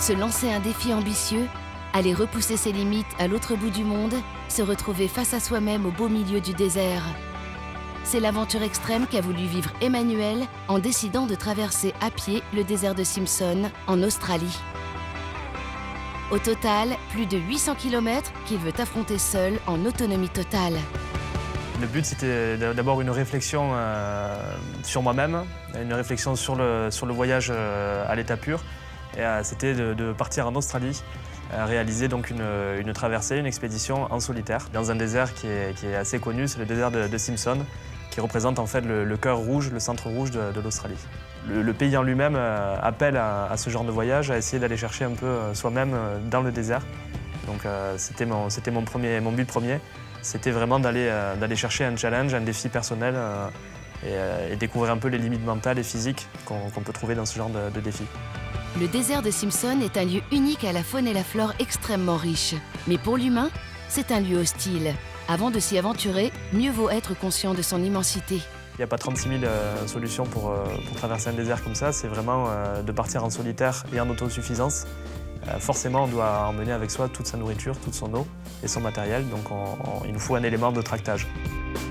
Se lancer un défi ambitieux, aller repousser ses limites à l'autre bout du monde, se retrouver face à soi-même au beau milieu du désert. C'est l'aventure extrême qu'a voulu vivre Emmanuel en décidant de traverser à pied le désert de Simpson en Australie. Au total, plus de 800 km qu'il veut affronter seul en autonomie totale. Le but, c'était d'abord une réflexion sur moi-même, une réflexion sur le voyage à l'état pur. Et c'était de partir en Australie, réaliser donc une traversée, une expédition en solitaire, dans un désert qui est assez connu, c'est le désert de Simpson, qui représente en fait le cœur rouge, le centre rouge de l'Australie. Le pays en lui-même appelle à ce genre de voyage, à essayer d'aller chercher un peu soi-même dans le désert. Donc c'était mon but premier, c'était vraiment d'aller chercher un challenge, un défi personnel et découvrir un peu les limites mentales et physiques qu'on peut trouver dans ce genre de défi. Le désert de Simpson est un lieu unique à la faune et la flore extrêmement riche. Mais pour l'humain, c'est un lieu hostile. Avant de s'y aventurer, mieux vaut être conscient de son immensité. Il n'y a pas 36 000 solutions pour traverser un désert comme ça. C'est vraiment de partir en solitaire et en autosuffisance. Forcément, on doit emmener avec soi toute sa nourriture, toute son eau et son matériel. Donc il nous faut un élément de tractage.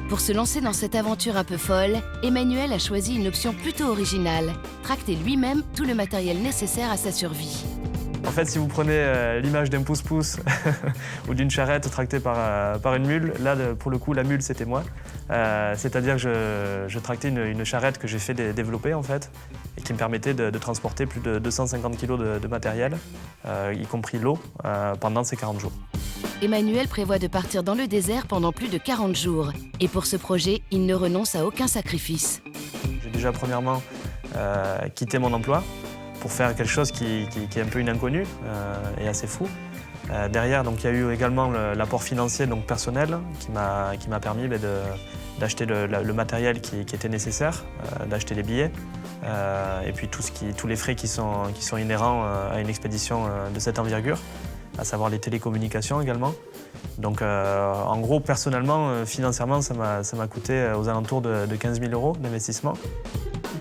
Pour se lancer dans cette aventure un peu folle, Emmanuel a choisi une option plutôt originale, tracter lui-même tout le matériel nécessaire à sa survie. En fait, si vous prenez l'image d'un pousse-pousse ou d'une charrette tractée par une mule, là, pour le coup, la mule, c'était moi. C'est-à-dire que je tractais une charrette que j'ai fait développer, en fait, et qui me permettait de transporter plus de 250 kg de matériel, y compris l'eau, pendant ces 40 jours. Emmanuel prévoit de partir dans le désert pendant plus de 40 jours. Et pour ce projet, il ne renonce à aucun sacrifice. J'ai déjà, premièrement, quitté mon emploi pour faire quelque chose qui est un peu une inconnue et assez fou. Derrière, donc, il y a eu également l'apport financier, donc personnel, qui m'a permis d'acheter le matériel qui était nécessaire, d'acheter les billets, et puis tous les frais qui sont inhérents à une expédition de cette envergure, à savoir les télécommunications également. Donc en gros, personnellement, financièrement, ça m'a coûté aux alentours de 15 000 € d'investissement.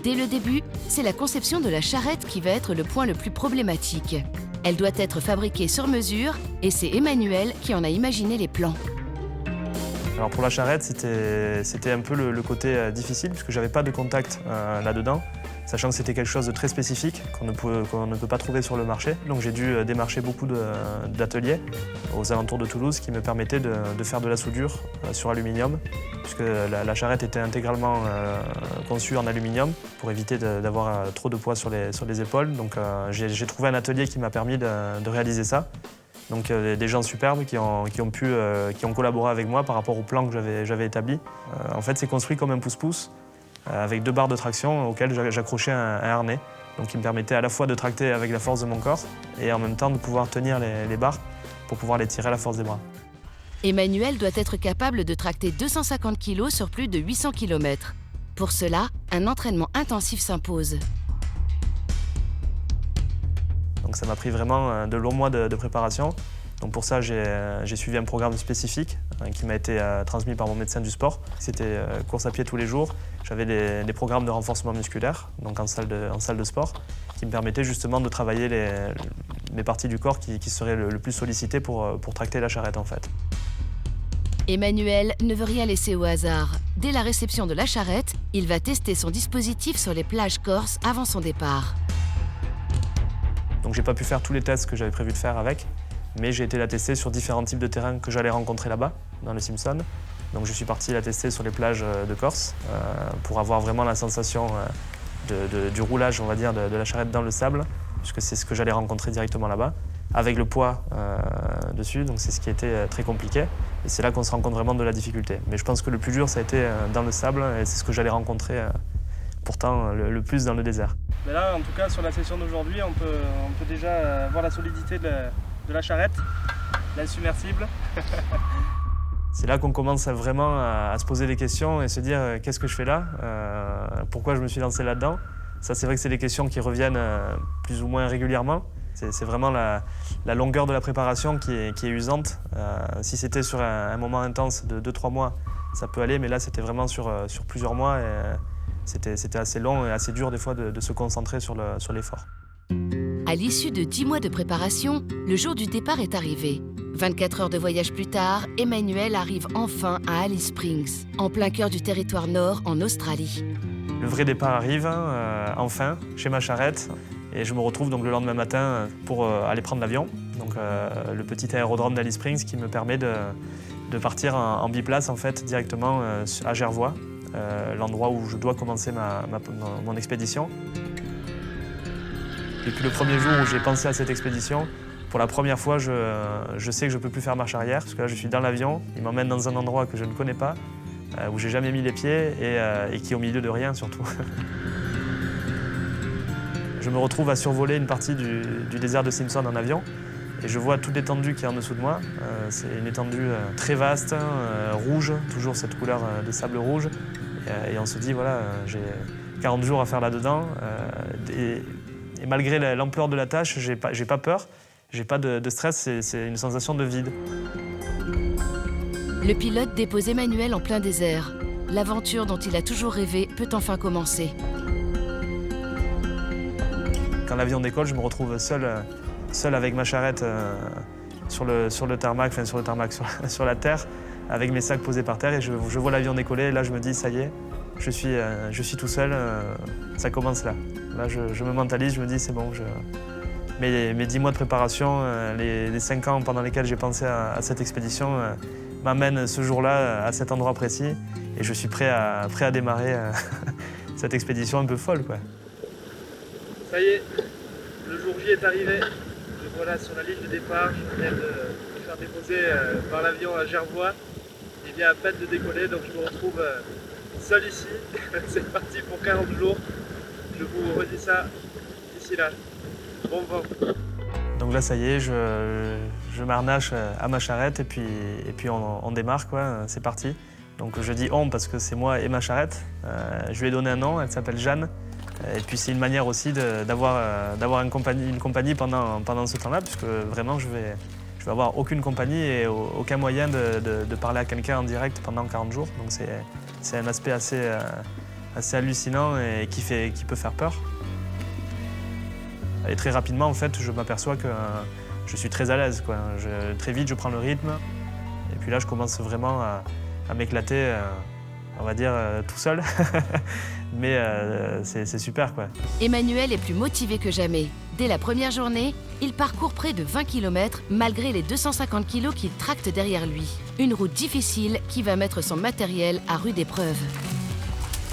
Dès le début, c'est la conception de la charrette qui va être le point le plus problématique. Elle doit être fabriquée sur mesure et c'est Emmanuel qui en a imaginé les plans. Alors pour la charrette, c'était un peu le côté difficile puisque j'avais pas de contact là-dedans, sachant que c'était quelque chose de très spécifique qu'on ne peut pas trouver sur le marché. Donc j'ai dû démarcher beaucoup d'ateliers aux alentours de Toulouse qui me permettaient de faire de la soudure sur aluminium, puisque la charrette était intégralement conçue en aluminium pour éviter d'avoir trop de poids sur les épaules. Donc j'ai trouvé un atelier qui m'a permis de réaliser ça. Donc des gens superbes qui ont collaboré avec moi par rapport au plan que j'avais établi. En fait, c'est construit comme un pousse-pousse avec 2 barres de traction auxquelles j'accrochais un harnais. Donc il me permettait à la fois de tracter avec la force de mon corps et en même temps de pouvoir tenir les barres pour pouvoir les tirer à la force des bras. Emmanuel doit être capable de tracter 250 kg sur plus de 800 km. Pour cela, un entraînement intensif s'impose. Donc ça m'a pris vraiment de longs mois de préparation. Donc pour ça, j'ai suivi un programme spécifique qui m'a été transmis par mon médecin du sport. C'était course à pied tous les jours. J'avais des programmes de renforcement musculaire, donc en salle de sport, qui me permettaient justement de travailler les parties du corps qui seraient le plus sollicitées pour tracter la charrette en fait. Emmanuel ne veut rien laisser au hasard. Dès la réception de la charrette, il va tester son dispositif sur les plages corses avant son départ. Donc j'ai pas pu faire tous les tests que j'avais prévu de faire avec, mais j'ai été la tester sur différents types de terrains que j'allais rencontrer là-bas, dans le Simpson. Donc je suis parti la tester sur les plages de Corse pour avoir vraiment la sensation du roulage, on va dire, de la charrette dans le sable, puisque c'est ce que j'allais rencontrer directement là-bas, avec le poids dessus, donc c'est ce qui était très compliqué. Et c'est là qu'on se rend compte vraiment de la difficulté. Mais je pense que le plus dur, ça a été dans le sable, et c'est ce que j'allais rencontrer pourtant le plus dans le désert. Mais là, en tout cas, sur la session d'aujourd'hui, on peut déjà voir la solidité de la charrette, l'insubmersible. C'est là qu'on commence vraiment à se poser des questions et se dire qu'est-ce que je fais là, pourquoi je me suis lancé là-dedans. Ça, c'est vrai que c'est des questions qui reviennent plus ou moins régulièrement. C'est vraiment la longueur de la préparation qui est usante. Si c'était sur un moment intense de 2-3 mois, ça peut aller, mais là, c'était vraiment sur plusieurs mois. Et c'était assez long et assez dur des fois de se concentrer sur l'effort. À l'issue de 10 mois de préparation, le jour du départ est arrivé. 24 heures de voyage plus tard, Emmanuel arrive enfin à Alice Springs, en plein cœur du territoire nord en Australie. Le vrai départ arrive, enfin, chez ma charrette. Et je me retrouve donc le lendemain matin pour aller prendre l'avion. Donc le petit aérodrome d'Alice Springs qui me permet de partir en biplace en fait, directement à Jervois, l'endroit où je dois commencer mon expédition. Depuis le premier jour où j'ai pensé à cette expédition, pour la première fois, je sais que je ne peux plus faire marche arrière, parce que là, je suis dans l'avion, il m'emmène dans un endroit que je ne connais pas, où j'ai jamais mis les pieds et qui est au milieu de rien surtout. Je me retrouve à survoler une partie du désert de Simpson en avion et je vois toute l'étendue qui est en dessous de moi. C'est une étendue très vaste, rouge, toujours cette couleur de sable rouge. Et on se dit, voilà, j'ai 40 jours à faire là-dedans. Et malgré l'ampleur de la tâche, j'ai pas peur, j'ai pas de stress, c'est une sensation de vide. Le pilote dépose Emmanuel en plein désert. L'aventure dont il a toujours rêvé peut enfin commencer. Quand l'avion décolle, je me retrouve seul avec ma charrette sur le tarmac, sur la terre, avec mes sacs posés par terre et je vois l'avion décoller et là je me dis ça y est, je suis tout seul, ça commence là. Là je me mentalise, je me dis c'est bon, mes 10 mois de préparation, les 5 ans pendant lesquels j'ai pensé à cette expédition m'amènent ce jour-là à cet endroit précis et je suis prêt à démarrer cette expédition un peu folle, quoi. Ça y est, le jour J est arrivé. Je voilà sur la ligne de départ. Je viens de me faire déposer par l'avion à Jervois. Il vient à peine de décoller, donc je me retrouve seul ici. C'est parti pour 40 jours. Je vous redis ça d'ici là. Bon vent. Donc là, ça y est, je m'harnache à ma charrette et puis on démarre, quoi. C'est parti. Donc je dis on parce que c'est moi et ma charrette. Je lui ai donné un nom, elle s'appelle Jeanne. Et puis c'est une manière aussi d'avoir une compagnie pendant ce temps-là, puisque vraiment je vais avoir aucune compagnie et aucun moyen de parler à quelqu'un en direct pendant 40 jours. Donc c'est un aspect assez hallucinant et qui peut faire peur. Et très rapidement, en fait, je m'aperçois que je suis très à l'aise, quoi. Très vite, je prends le rythme. Et puis là, je commence vraiment à m'éclater, on va dire, tout seul. Mais c'est super, quoi. Emmanuel est plus motivé que jamais. Dès la première journée, il parcourt près de 20 km malgré les 250 kg qu'il tracte derrière lui. Une route difficile qui va mettre son matériel à rude épreuve.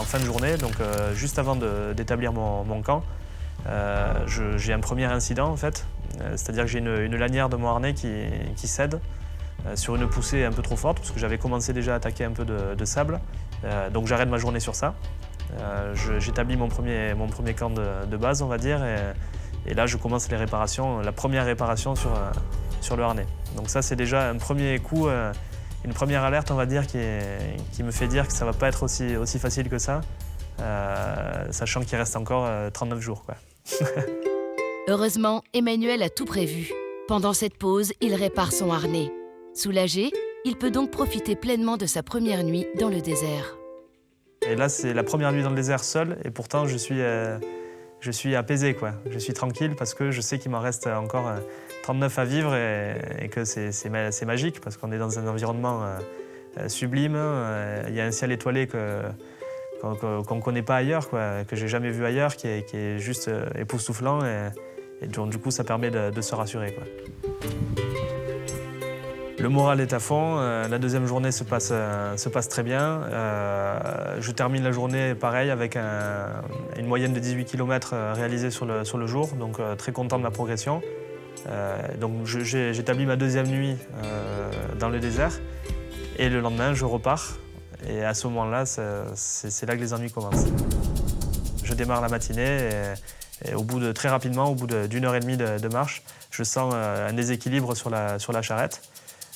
En fin de journée, donc juste avant d'établir mon camp, j'ai un premier incident, en fait. C'est-à-dire que j'ai une lanière de mon harnais qui cède sur une poussée un peu trop forte, parce que j'avais commencé déjà à attaquer un peu de sable. Donc j'arrête ma journée sur ça. J'établis mon premier camp de base, on va dire, et là je commence les réparations, la première réparation sur le harnais. Donc ça c'est déjà un premier coup, une première alerte, on va dire, qui me fait dire que ça ne va pas être aussi facile que ça, sachant qu'il reste encore 39 jours, quoi. Heureusement, Emmanuel a tout prévu. Pendant cette pause, il répare son harnais. Soulagé, il peut donc profiter pleinement de sa première nuit dans le désert. Et là, c'est la première nuit dans le désert seul, et pourtant je suis apaisé, quoi. Je suis tranquille parce que je sais qu'il m'en reste encore 39 à vivre et que c'est magique parce qu'on est dans un environnement sublime. Il y a un ciel étoilé qu'on ne connaît pas ailleurs, quoi, que j'ai jamais vu ailleurs, qui est juste époustouflant et donc, du coup ça permet de se rassurer, quoi. Le moral est à fond, la deuxième journée se passe très bien. Je termine la journée pareil avec une moyenne de 18 km réalisée sur le jour, donc très content de ma progression. Donc j'établis ma deuxième nuit dans le désert et le lendemain je repars. Et à ce moment-là, c'est là que les ennuis commencent. Je démarre la matinée et très rapidement, au bout d'une heure et demie de marche, je sens un déséquilibre sur la charrette.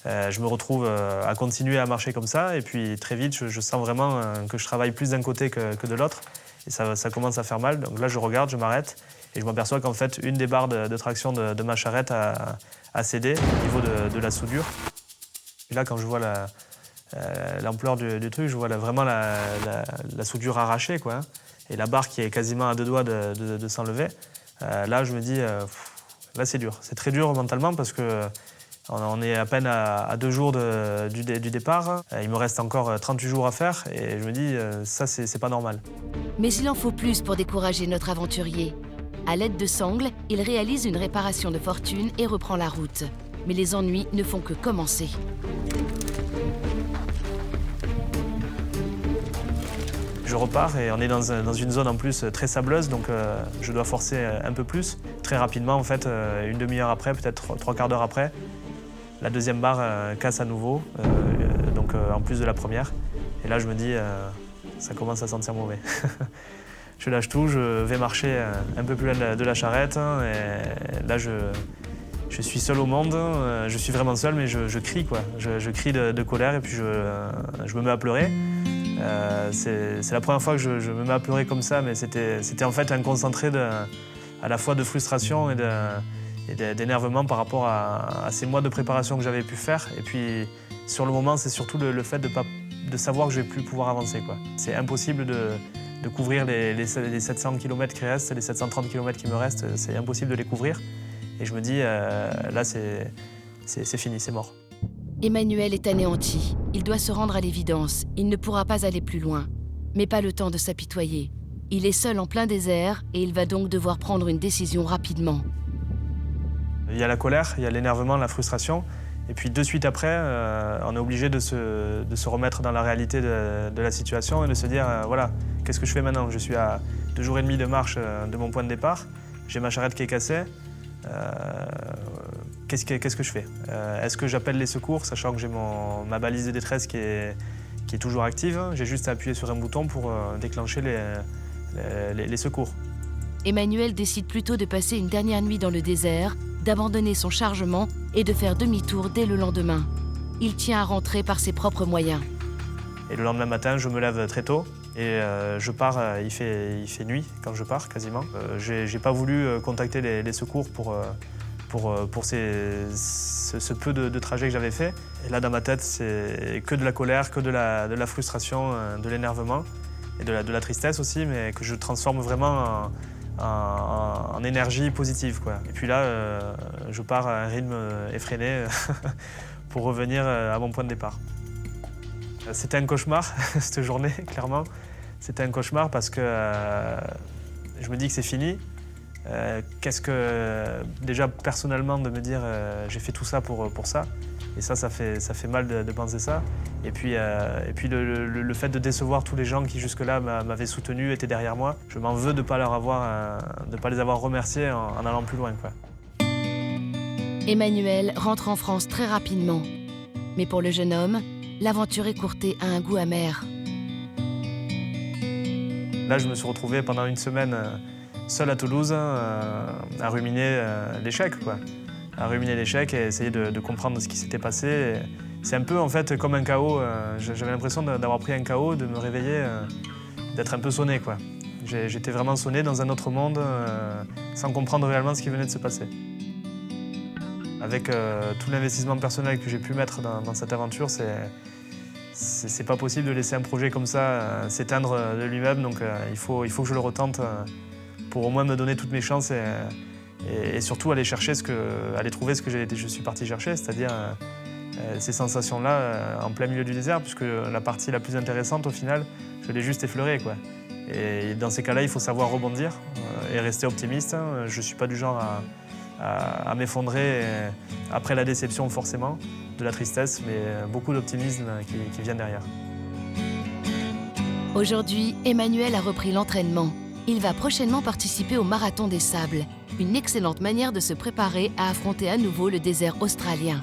Je me retrouve à continuer à marcher comme ça et puis très vite je sens vraiment que je travaille plus d'un côté que de l'autre et ça commence à faire mal. Donc là je regarde, je m'arrête et je m'aperçois qu'en fait une des barres de traction de ma charrette a cédé au niveau de la soudure. Et là quand je vois l'ampleur du truc, je vois vraiment la soudure arrachée, quoi, et la barre qui est quasiment à deux doigts de s'enlever. Là, je me dis, là, c'est dur. C'est très dur mentalement parce que on est à peine à 2 jours du départ. Il me reste encore 38 jours à faire et je me dis, ça, c'est pas normal. Mais il en faut plus pour décourager notre aventurier. À l'aide de sangles, il réalise une réparation de fortune et reprend la route. Mais les ennuis ne font que commencer. Je repars et on est dans une zone en plus très sableuse, donc je dois forcer un peu plus. Très rapidement, en fait, une demi-heure après, peut-être 3/4 d'heure après, la deuxième barre casse à nouveau, donc en plus de la première. Et là, je me dis, ça commence à sentir mauvais. Je lâche tout, je vais marcher un peu plus loin de la charrette. Et là, je suis seul au monde. Je suis vraiment seul, mais je crie, quoi. Je crie de colère et puis je me mets à pleurer. C'est la première fois que je me mets à pleurer comme ça, mais c'était en fait un concentré à la fois de frustration et d'énervement par rapport à ces mois de préparation que j'avais pu faire. Et puis, sur le moment, c'est surtout le fait de savoir que je ne vais plus pouvoir avancer, quoi. C'est impossible de couvrir les 700 km qui restent, les 730 km qui me restent, c'est impossible de les couvrir. Et je me dis, là, c'est fini, c'est mort. Emmanuel est anéanti. Il doit se rendre à l'évidence. Il ne pourra pas aller plus loin. Mais pas le temps de s'apitoyer. Il est seul en plein désert et il va donc devoir prendre une décision rapidement. Il y a la colère, il y a l'énervement, la frustration. Et puis de suite après, on est obligé de se remettre dans la réalité de la situation et de se dire, voilà, qu'est-ce que je fais maintenant? Je suis à 2 jours et demi de marche de mon point de départ. J'ai ma charrette qui est cassée. Qu'est-ce que je fais? Est-ce que j'appelle les secours, sachant que j'ai ma balise de détresse qui est toujours active? J'ai juste à appuyer sur un bouton pour déclencher les secours. Emmanuel décide plutôt de passer une dernière nuit dans le désert, d'abandonner son chargement et de faire demi-tour dès le lendemain. Il tient à rentrer par ses propres moyens. Et le lendemain matin, je me lève très tôt et je pars, il fait nuit quand je pars quasiment. J'ai pas voulu contacter les secours pour ce peu de trajet que j'avais fait. Et là, dans ma tête, c'est que de la colère, que de la frustration, de l'énervement et de la tristesse aussi, mais que je transforme vraiment en énergie positive, quoi. Et puis là, je pars à un rythme effréné pour revenir à mon point de départ. C'était un cauchemar, cette journée, clairement. C'était un cauchemar parce que je me dis que c'est fini. Qu'est-ce que, déjà personnellement, de me dire j'ai fait tout ça pour ça. Et ça fait mal de penser ça. Et puis le fait de décevoir tous les gens qui jusque-là m'avaient soutenu, étaient derrière moi. Je m'en veux de ne pas les avoir remerciés en allant plus loin, quoi. Emmanuel rentre en France très rapidement. Mais pour le jeune homme, l'aventure écourtée a un goût amer. Là, je me suis retrouvé pendant une semaine seul à Toulouse à ruminer l'échec, quoi. À ruminer l'échec et essayer de comprendre ce qui s'était passé. C'est un peu en fait comme un chaos. J'avais l'impression d'avoir pris un chaos, de me réveiller, d'être un peu sonné, quoi. J'étais vraiment sonné dans un autre monde sans comprendre réellement ce qui venait de se passer. Avec tout l'investissement personnel que j'ai pu mettre dans cette aventure, c'est pas possible de laisser un projet comme ça s'éteindre de lui-même. Donc il faut que je le retente pour au moins me donner toutes mes chances et surtout aller trouver ce que je suis parti chercher, c'est-à-dire ces sensations-là en plein milieu du désert, puisque la partie la plus intéressante au final, je l'ai juste effleurée, quoi. Et dans ces cas-là, il faut savoir rebondir et rester optimiste. Je ne suis pas du genre à m'effondrer après la déception forcément, de la tristesse, mais beaucoup d'optimisme qui vient derrière. Aujourd'hui, Emmanuel a repris l'entraînement. Il va prochainement participer au Marathon des Sables, une excellente manière de se préparer à affronter à nouveau le désert australien.